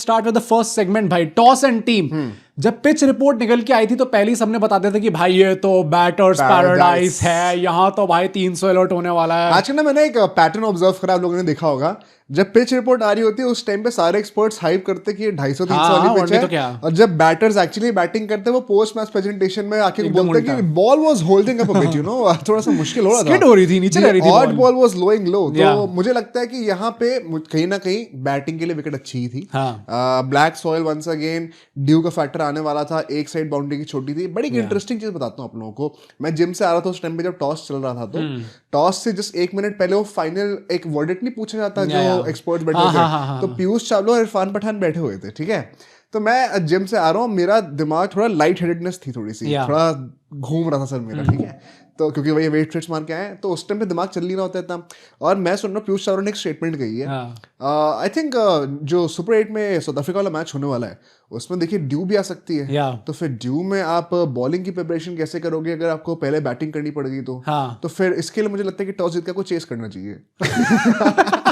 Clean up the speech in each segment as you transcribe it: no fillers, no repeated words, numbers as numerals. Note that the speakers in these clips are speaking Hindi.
Start with the first segment भाई, टॉस एंड टीम। जब पिच रिपोर्ट निकल के आई थी तो पहले ही सबने बताते थे कि भाई ये तो बैटर्स पैराडाइज है, यहाँ तो भाई 300 अलर्ट होने वाला है। आजकल ना मैंने एक पैटर्न ऑब्जर्व करा, आप लोगों ने देखा होगा, जब पिच रिपोर्ट आ रही होती है उस टाइम पे सारे एक्सपर्ट्स हाइप करते कि ये 250-300 वाली पिच है, तो और जब बैटर्स एक्चुअली बैटिंग करते हैं वो पोस्ट मैच प्रेजेंटेशन में आके बोलते हैं कि ball was holding up a bit, you know, थोड़ा सा मुश्किल हो रहा था, स्किड हो रही थी, नीचे रह रही थी, ऑड बॉल वाज लोइंग लो। तो मुझे लगता है कि यहाँ पे कहीं ना कहीं बैटिंग के लिए विकेट अच्छी थी। Black soil once again, dew का फैक्टर आने वाला था, एक साइड बाउंड्री की छोटी थी। बड़ी इंटरेस्टिंग चीज बताता हूँ आप लोगों को, मैं जिम से आ रहा था उस टाइम पे जब टॉस चल रहा था, तो टॉस से जस्ट 1 मिनट पहले वो फाइनल एक वर्डिक्ट नहीं पूछा जाता जो एक्सपर्ट बैठे थे, तो पीयूष चावला और इरफान पठान बैठे हुए थे, ठीक है। तो मैं जिम से आ रहा हूँ, मेरा दिमाग थोड़ा लाइट हेडेडनेस थी, थोड़ी सी थोड़ा घूम रहा था सर मेरा, ठीक है। तो क्योंकि वही वेट फिट्स मार के आए, तो उस टाइम पे दिमाग चल नहीं रहा होता इतना, और मैं सुन रहा हूँ पीयूष चावला ने एक स्टेटमेंट कही है, आई थिंक जो सुपर 8 में साउथ अफ्रीका वाला मैच होने वाला है उसमें देखिए ड्यू भी आ सकती है, तो फिर ड्यू में आप बॉलिंग की प्रिपरेशन कैसे करोगे अगर आपको पहले बैटिंग करनी पड़ेगी तो फिर इसके लिए मुझे लगता है कि टॉस जीत के आपको चेस करना चाहिए।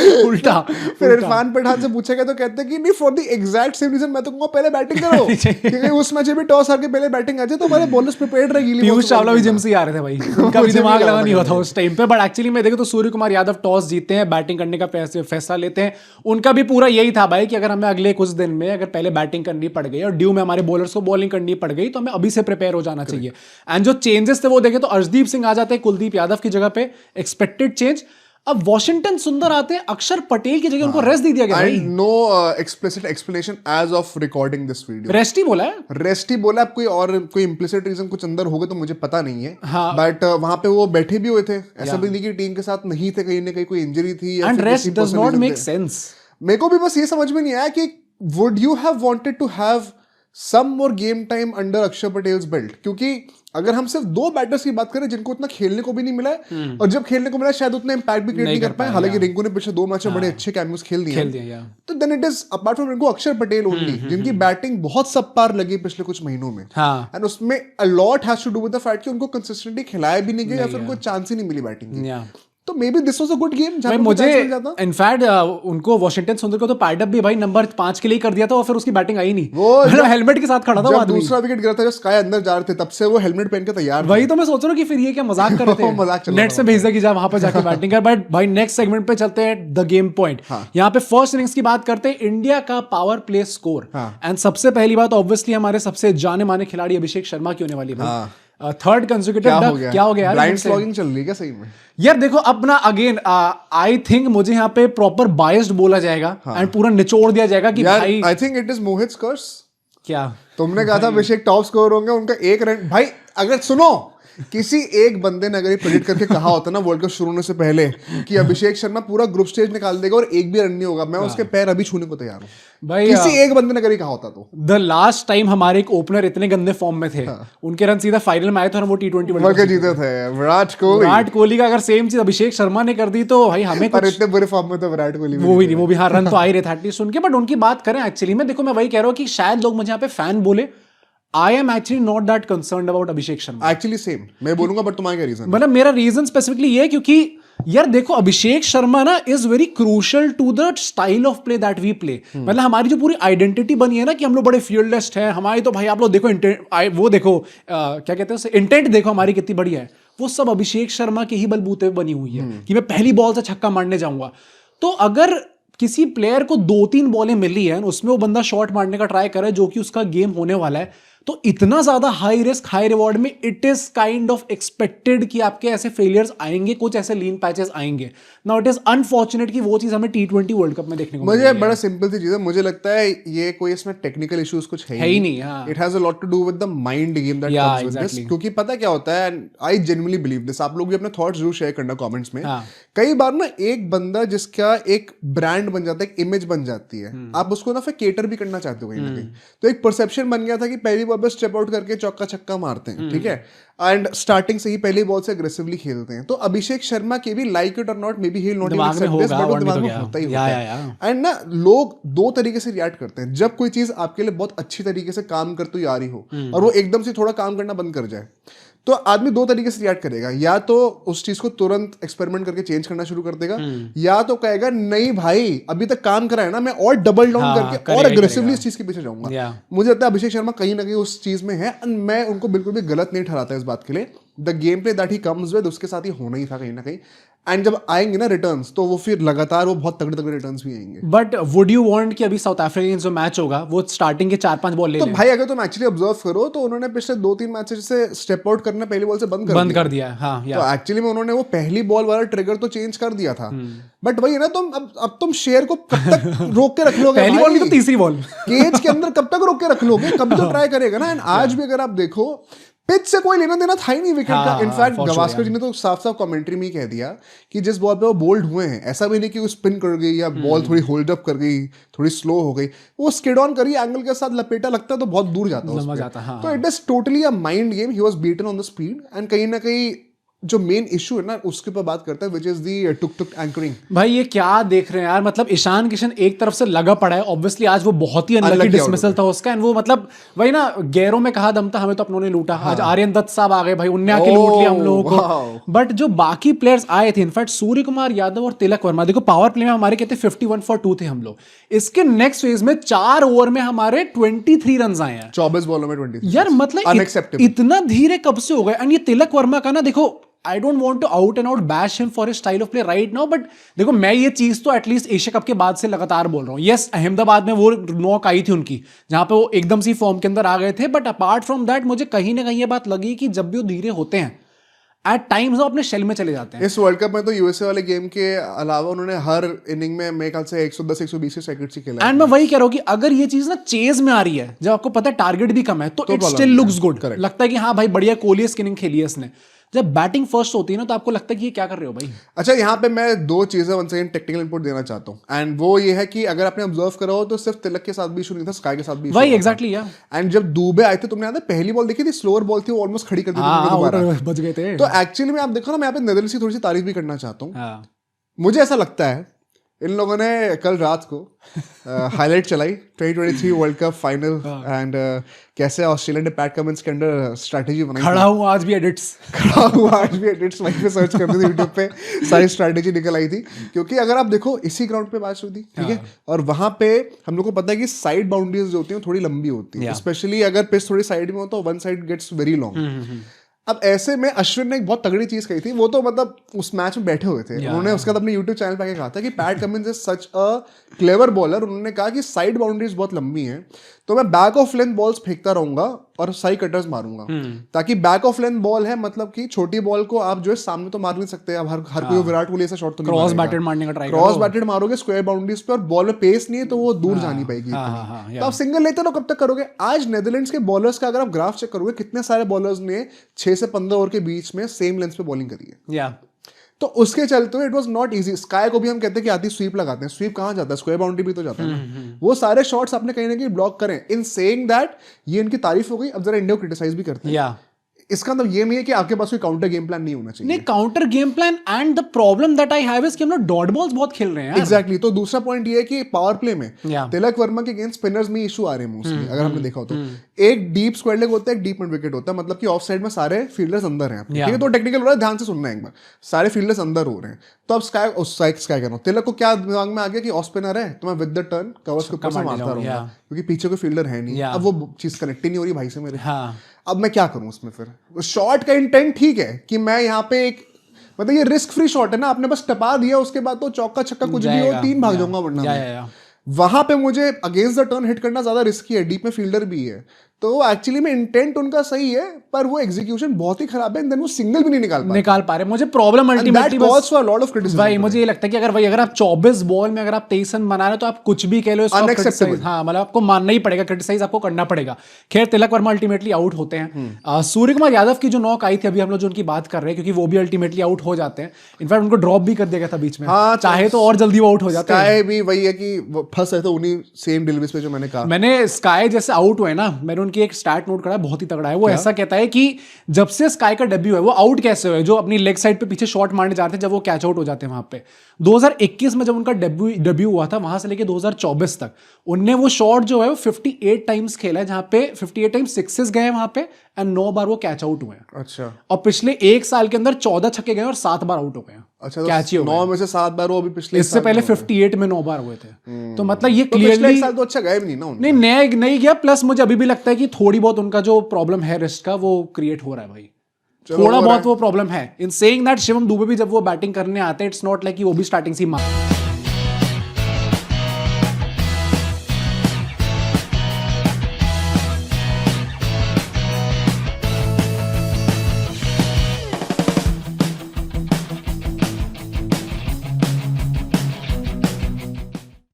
उल्टा फिर इरफान पठान से पूछा गया तो कहते हैं कि नहीं, for the exact same reason मैं तो कहूंगा पहले बैटिंग करो, क्योंकि उस मैच में टॉस आके पहले बैटिंग आ जाए तो हमारे बॉलर्स प्रिपेयर्ड रहेगी। पीयूष चावला भी जिम से आ रहे थे भाई, उनका भी दिमाग लगा नहीं हुआ था उस टाइम पे, बट एक्चुअली मैं देखो तो सूर्य कुमार यादव टॉस जीतते हैं, बैटिंग करने का फैसला लेते हैं। उनका भी पूरा यही था भाई कि अगर हमें अगले कुछ दिन में अगर पहले बैटिंग करनी पड़ गई और ड्यू में हमारे बॉलर्स को बॉलिंग करनी पड़ गई तो हमें अभी से प्रिपेयर हो जाना चाहिए। एंड जो चेंजेस थे वो देखे तो अर्शदीप सिंह आ जाते हैं कुलदीप यादव की जगह पे, एक्सपेक्टेड चेंज। अब वॉशिंगटन सुंदर आते हैं, अक्षर पटेल की जगह उनको रेस्ट दे दिया गया भाई। No explicit explanation as of recording this video, rest ही बोला है, रेस्ट ही बोला। कोई और कोई इम्प्लिसिट रीजन कुछ अंदर होगा तो मुझे पता नहीं है, बट वहां पे वो बैठे भी हुए थे, ऐसा भी नहीं कि टीम के साथ नहीं थे, कहीं ना कहीं कोई इंजरी थी, and rest does not make sense. मेरे को भी बस ये समझ में नहीं आया कि would you have wanted to have some more game time under Akshar Patel's belt, क्योंकि अगर हम सिर्फ 2 बैटर्स की बात करें जिनको उतना खेलने को भी नहीं मिला है, और जब खेलने को मिला शायद उतना इंपैक्ट भी क्रिएट नहीं कर पाए, हालांकि रिंकू ने पिछले 2 मैच में बड़े अच्छे कैमियोस खेल दिए, तो then it is apart from Rinku Akshar Patel only जिनकी बैटिंग बहुत सबपार लगी पिछले कुछ महीनों में, एंड उसमें a lot has to do with the fact कि उनको कंसिस्टेंटली खिलाया भी नहीं गया या फिर उनको चांस ही नहीं मिली बैटिंग की। तो may be this was a good game जहां मुझे इनफैक्ट उनको वॉशिंगटन सुंदर को तो पैडअप भी भाई नंबर 5 के लिए कर दिया था और फिर उसकी बैटिंग आई नहीं, वो हेलमेट के साथ खड़ा था, जब दूसरा विकेट गिरा था, जब स्काई अंदर जा रहे थे तब से वो हेलमेट पहन के तैयार। वही तो मैं सोच रहा हूँ कि फिर ये क्या मजाक कर रहे थे, मजाक नेट से भेज दे कि जा वहां पर जाके बैटिंग कर। बट भाई नेक्स्ट सेगमेंट पे चलते हैं, द गेम पॉइंट। यहाँ पे फर्स्ट इनिंग्स की बात करते हैं, इंडिया का पावर प्ले स्कोर, एंड सबसे पहली बात ऑब्वियसली हमारे सबसे जाने माने खिलाड़ी अभिषेक शर्मा की होने वाली है। थर्ड कंसेक्यूटिव क्या हो गया यार, ब्लाइंड स्लॉगिंग चल रही है क्या सही में यार? देखो अपना अगेन आई थिंक मुझे यहाँ पे प्रॉपर बायस्ड बोला जाएगा एंड पूरा निचोड़ दिया जाएगा कि भाई आई थिंक इट इज मोहित कर्स। क्या तुमने कहा था अभिषेक टॉप स्कोर होंगे, उनका 1 रन भाई, अगर सुनो किसी एक बंदे ने अगर ये प्रेडिक्ट करके कहा होता ना वर्ल्ड कप शुरू होने से पहले कि अभिषेक शर्मा पूरा ग्रुप स्टेज निकाल देगा और एक भी रन नहीं होगा, मैं उसके पैर अभी छूने को तैयार हूं भाई। किसी एक बंदे ने अगर ये कहा होता तो। द लास्ट टाइम हमारे एक ओपनर इतने गंदे फॉर्म में थे, उनके रन सीधा फाइनल में आए थे और वो T20 वर्ल्ड कप जीते थे। विराट कोहली का अगर सेम चीज अभिषेक शर्मा ने कर दी तो भाई हमें पर इतने बुरे फॉर्म में तो विराट कोहली वो भी नहीं, वो भी हाँ रन तो आ ही रहे थे एटलीस्ट उनके। बट उनकी बात करें एक्चुअली में, देखो मैं वही कह रहा हूँ कि शायद लोग मुझे यहाँ पे फैन बोले, I am actually not that concerned about Abhishek Sharma. Actually same, मैं बोलूंगा, बट तुम्हारा क्या रीजन? मतलब मेरा रीजन स्पेसिफिकली ये, क्योंकि यार देखो अभिषेक शर्मा ना is very crucial to the style of play that we play. मतलब हमारी जो पूरी आइडेंटिटी बनी है ना कि हम लोग बड़े फील्डलेस्ट हैं, हमारी तो भाई आप लोग देखो वो देखो क्या कहते हैं इंटेंट देखो हमारी कितनी बढ़िया है, वो सब अभिषेक शर्मा के ही बलबूते पे बनी हुई है कि मैं पहली बॉल से छक्का मारने जाऊंगा। तो अगर किसी प्लेयर को 2-3 बॉलें मिली है उसमें वो बंदा शॉट मारने का ट्राई करे जो कि उसका गेम होने वाला है, तो इतना ज्यादा हाई रिस्क हाई रिवॉर्ड में it is kind of expected कि आपके ऐसे फेलियर्स आएंगे, कुछ ऐसे लीन पैचेस आएंगे। नाउ इट इज अनफॉर्चुनेट कि वो चीज हमें T20 वर्ल्ड कप में देखने को मुझे बड़ा सिंपल सी चीज है, मुझे लगता है ये कोई इसमें टेक्निकल इश्यूज कुछ है ही नहीं। It has a lot to do with the mind game that comes with this, क्योंकि पता क्या होता है, आई जेन्युइनली बिलीव दिस, आप लोग भी अपने थॉट्स जरूर शेयर करना कमेंट्स में। कई बार ना एक बंदा जिसका एक ब्रांड बन जाता है, एक इमेज बन जाती है, आप उसको ना फिर केटर भी करना चाहते हो कहीं ना कहीं, तो एक परसेप्शन बन गया था कि पहली बॉल पे स्टेप आउट करके चौका छक्का मारते हैं, ठीक है, एंड स्टार्टिंग से ही पहली बॉल से अग्रेसिवली खेलते हैं। तो अभिषेक शर्मा के भी लाइक इट और not, maybe he will not even accept this, but वो दिमाग में होता ही होता है। एंड ना लोग 2 तरीके से रिएक्ट करते हैं, जब कोई चीज आपके लिए बहुत अच्छी तरीके से काम करती आ रही हो और वो एकदम से थोड़ा काम करना बंद कर जाए, तो आदमी दो तरीके से रिएक्ट करेगा, या तो उस चीज को तुरंत एक्सपेरिमेंट करके चेंज करना शुरू कर देगा, या तो कहेगा नहीं भाई अभी तक काम करा है ना, मैं और डबल डाउन करके और अग्रेसिवली इस चीज के पीछे जाऊंगा। मुझे लगता है अभिषेक शर्मा कहीं ना कहीं उस चीज में है, मैं उनको बिल्कुल भी गलत नहीं ठहराता इस बात के लिए। The game play that he comes with उसके साथ ही होना ही था कहीं ना कहीं, एंड जब आएंगे ना रिटर्न्स तो वो फिर लगातार वो बहुत तगड़े तगड़े रिटर्न्स भी आएंगे। बट वुड यू वांट कि अभी साउथ अफ्रीका जो मैच होगा वो स्टार्टिंग के 4-5 बॉल ले तो भाई अगर तुम एक्चुअली ऑब्जर्व करो तो उन्होंने पिछले 2-3 मैचेस से स्टेप आउट करना पहली बॉल से बंद कर दिया। हाँ, तो एक्चुअली में उन्होंने वो पहली बॉल वाला ट्रिगर तो चेंज कर दिया था, बट वही है ना, तुम अब तुम शेयर को कब तक रोक के रख लोगे? पहली बॉल तो तीसरी बॉल केज के अंदर कब तक रोक के रख लोगे? कभी तो ट्राई करेगा ना। एंड आज भी अगर आप देखो पिच से कोई लेना देना था ही नहीं विकेट का। इनफैक्ट गवास्कर जी ने तो साफ साफ कमेंट्री में ही कह दिया कि जिस बॉल पे वो बोल्ड हुए हैं, ऐसा भी नहीं कि वो स्पिन कर गई या बॉल थोड़ी होल्ड अप कर गई, थोड़ी स्लो हो गई, वो स्किड ऑन करी, एंगल के साथ लपेटा लगता तो बहुत दूर जाता। तो it is totally a mind game. He was beaten on the speed, and कहीं ना कहीं जो मेन इशू है ना उसके ऊपर बात करता है, which is the took took anchoring. भाई ये क्या देख रहे हैं यार, मतलब ईशान किशन एक तरफ से लगा पड़ा है, ऑब्वियसली आज वो बहुत ही अनलकी डिसमिसल था उसका, एंड वो मतलब वही ना, गैरों में कहा दम था, हमें तो अपनों ने लूटा। आज आर्यन दत्त साहब आ गए भाई, उनने आके लूट लिया हम लोगों को। बट जो बाकी प्लेयर्स आए थे, इनफैक्ट सूर्य कुमार यादव और तिलक वर्मा, देखो पावर प्ले में हमारे कहते 51 for 2 थे हम लोग, इसके नेक्स्ट फेज में 4 ओवर में हमारे 23 रन आए हैं 24 बॉलों में 23 यार, मतलब इतना धीरे कब से हो गए। एंड ये तिलक वर्मा का ना, देखो I don't want to out and out bash him for his style of play right now, but देखो मैं ये चीज तो एटलीस्ट एशिया कप के बाद से लगातार बोल रहा हूँ। यस, अहमदाबाद में वो नॉक आई थी उनकी, जहां पे वो एकदम सी फॉर्म के अंदर आ गए थे, बट अपार्ट फ्रॉम दैट मुझे कहीं ना कहीं ये बात लगी कि जब भी वो धीरे होते हैं एट टाइम्स वो अपने शेल में चले जाते हैं। इस वर्ल्ड कप में तो यूएसए वाले गेम के अलावा उन्होंने हर इनिंग में मेरे ख्याल से 110-120 सेकंड्स ही खेला। एंड मैं वही कह रहा हूँ कि अगर ये चीज ना चेज में आ रही है, जब आपको पता है टारगेट भी कम है, तो इट स्टिल लुक्स गुड। लगता है कि हाँ भाई बढ़िया कोहली स्किनिंग खेली है इसने। जब बैटिंग फर्स्ट होती है ना तो आपको लगता है कि ये क्या कर रहे हो भाई। अच्छा, यहाँ पे मैं 2 चीजें वन सेकंड टेक्निकल इनपुट देना चाहता हूँ, एंड वो ये है कि अगर आपने ऑब्जर्व करा हो तो सिर्फ तिलक के साथ भी इशू नहीं था, स्काई के साथ भी वही एग्जैक्टली यार। एंड जब दुबे आए थे, तुमने याद है पहली बॉल देखी थी, स्लोअर बॉल थी, वो ऑलमोस्ट खड़ी कर दी थी दोबारा, बच गए थे। तो एक्चुअली में आप देखो ना, मैं यहाँ पे नेदरलैंड्स की थोड़ी सी तारीफ भी करना चाहता हूँ। मुझे ऐसा लगता है इन लोगों ने कल रात को हाईलाइट चलाई 2023 वर्ल्ड कप फाइनल, एंड कैसे ऑस्ट्रेलिया ने पैट कमिंस के अंडर स्ट्रैटेजी बनाई। खड़ा हूँ आज भी एडिट्स वहीं पे सर्च कर रही थी यूट्यूब पे, सारी स्ट्रैटेजी निकल आई थी। क्योंकि अगर आप देखो इसी ग्राउंड पे मैच हुई थी, ठीक है, और वहां पे हम लोग को पता है कि साइड बाउंड्रीज जो होती हैं थोड़ी लंबी होती है, स्पेशली अगर पिच थोड़ी साइड में हो तो one side gets very long. अब ऐसे में अश्विन ने एक बहुत तगड़ी चीज कही थी, वो तो मतलब उस मैच में बैठे हुए थे, उन्होंने उसके बाद अपने यूट्यूब चैनल पे आके कहा था कि PAT Cummins is such a clever bowler. उन्होंने कहा कि साइड बाउंड्रीज बहुत लंबी हैं, तो मैं बैक ऑफ लेंथ बॉल्स फेंकता रहूंगा और साइड कटर्स मारूंगा, ताकि बैक ऑफ लेंथ बॉल है, मतलब कि छोटी बॉल को आप जो है सामने तो मार नहीं सकते, अब हर कोई विराट कोहली ऐसा शॉट तो नहीं क्रॉस बैटेड मारने का ट्राई करो, क्रॉस बैटेड मारोगे स्क्वायर बाउंड्रीज पे और बॉल में पेस नहीं है तो वो दूर जा नहीं पाएगी। तो आप सिंगल लेते रहो, कब तक करोगे? आज नेदरलैंड्स के बॉलर्स का अगर आप ग्राफ चेक करोगे, कितने सारे बॉलर्स ने 6 से 15 ओवर के बीच में सेम लेंथ पे बॉलिंग करी है। तो उसके चलते हुए it was not easy. Sky को भी हम कहते हैं कि आती स्वीप लगाते हैं, स्वीप कहाँ जाता है, स्क्वायर बाउंड्री भी तो जाता है ना। वो सारे शॉट्स आपने कहीं ना कहीं ब्लॉक करें। इन सेइंग दैट ये इनकी तारीफ हो गई, अब जरा इंडिया को क्रिटिसाइज भी करते हैं। इसका मतलब ये नहीं है कि आपके पास कोई काउंटर गेम प्लान नहीं होना चाहिए। नहीं, counter game plan, and the problem that I have is कि हम लोग डॉट बॉल्स बहुत खेल रहे हैं। एग्जैक्टली। तो दूसरा पॉइंट ये है कि पावर प्ले में तिलक वर्मा के अगेंस्ट स्पिनर्स में इशू आ रहे हैं मोस्टली, अगर हमने देखा हो तो। एक डीप स्क्वायर लेग होता है, एक डीप मिड विकेट होता है, मतलब कि ऑफ साइड में सारे फील्डर्स अंदर हैं, ठीक है। तो टेक्निकल हो रहा है, ध्यान से सुनना है एक बार, सारे फील्डर्स अंदर हो रहे हैं। तो अब स्काई कह रहा हूँ, तिलक को क्या दिमाग में आ गया कि ऑफ स्पिनर है तो मैं विद द टर्न कवर्स के ऊपर से मारता रहूंगा, क्योंकि पीछे कोई फील्डर है नहीं। अब वो चीज कनेक्ट ही नहीं हो रही भाई से मेरे। अब मैं क्या करूं उसमें? फिर शॉट का इंटेंट ठीक है कि मैं यहाँ पे एक, मतलब ये रिस्क फ्री शॉट है ना, आपने बस टपा दिया, उसके बाद तो चौका छक्का कुछ भी हो 3 भाग जाऊंगा, वरना वहां पे मुझे अगेंस्ट द टर्न हिट करना ज्यादा रिस्की है, डीप में फील्डर भी है। तो एक्चुअली में इंटेंट उनका सही है, पर वो एग्जीक्यूशन बहुत ही खराब है, वो सिंगल भी नहीं निकाल पा रहे। मुझे प्रॉब्लम अल्टीमेटली भाई मुझे ये लगता है कि अगर आप 24 बॉल में अगर आप 23 रन बना रहे हो तो आप कुछ भी कह लो, अनएक्सेप्टेबल। हाँ, मतलब आपको मानना ही पड़ेगा, क्रिटिसाइज आपको करना पड़ेगा। खैर, तिलक वर्मा अल्टीमेटली आउट होते हैं। सूर्य कुमार यादव की जो नॉक आई थी, अभी हम लोग जो उनकी बात कर रहे हैं, क्योंकि वो भी अल्टीमेटली आउट हो जाते हैं। इनफैक्ट उनको ड्रॉप भी कर दिया था बीच में, चाहे तो और जल्दी वो आउट हो जाते हैं। भी वही है कि फंस है तो उन्हीं सेम डिलीवरीज पे जो मैंने कहा। मैंने स्काई जैसे आउट हुए ना, मैंने उनकी एक स्टैट नोट करा है, बहुत ही तगड़ा है वो। ऐसा कहता है कि जब से स्काई का डेब्यू है, वो आउट कैसे हुए, जो अपनी लेग साइड पे पीछे शॉट मारने जाते हैं, जब वो कैच आउट हो जाते हैं वहां पे 2021 में जब उनका डेब्यू हुआ था, वहां से लेके 2024 तक उनने वो शॉट जो है वो 58 टाइम्स खेला है, जहां पे 58 टाइम्स सिक्सेस गए वहां पे एंड 9 बार वो कैच आउट हुए हैं। अच्छा, और पिछले एक साल के अंदर 14 छक्के गए और 7 बार आउट हो गए। अच्छा, कैच ही हो 9 में से 7 बार वो अभी पिछले इससे पहले 58 में 9 बार हुए थे। तो मतलब ये तो पिछले क्लियरली एक साल तो अच्छा गए भी नहीं ना उनका। नहीं गया। प्लस मुझे अभी भी लगता है कि थोड़ी बहुत उनका जो प्रॉब्लम है रिस्ट का, वो क्रिएट हो रहा है भाई, थोड़ा बहुत वो प्रॉब्लम है। In saying that Shivam Dubey भी जब वो बैटिंग करने आते हैं, इट्स नॉट लाइक कि वो भी स्टार्टिंग से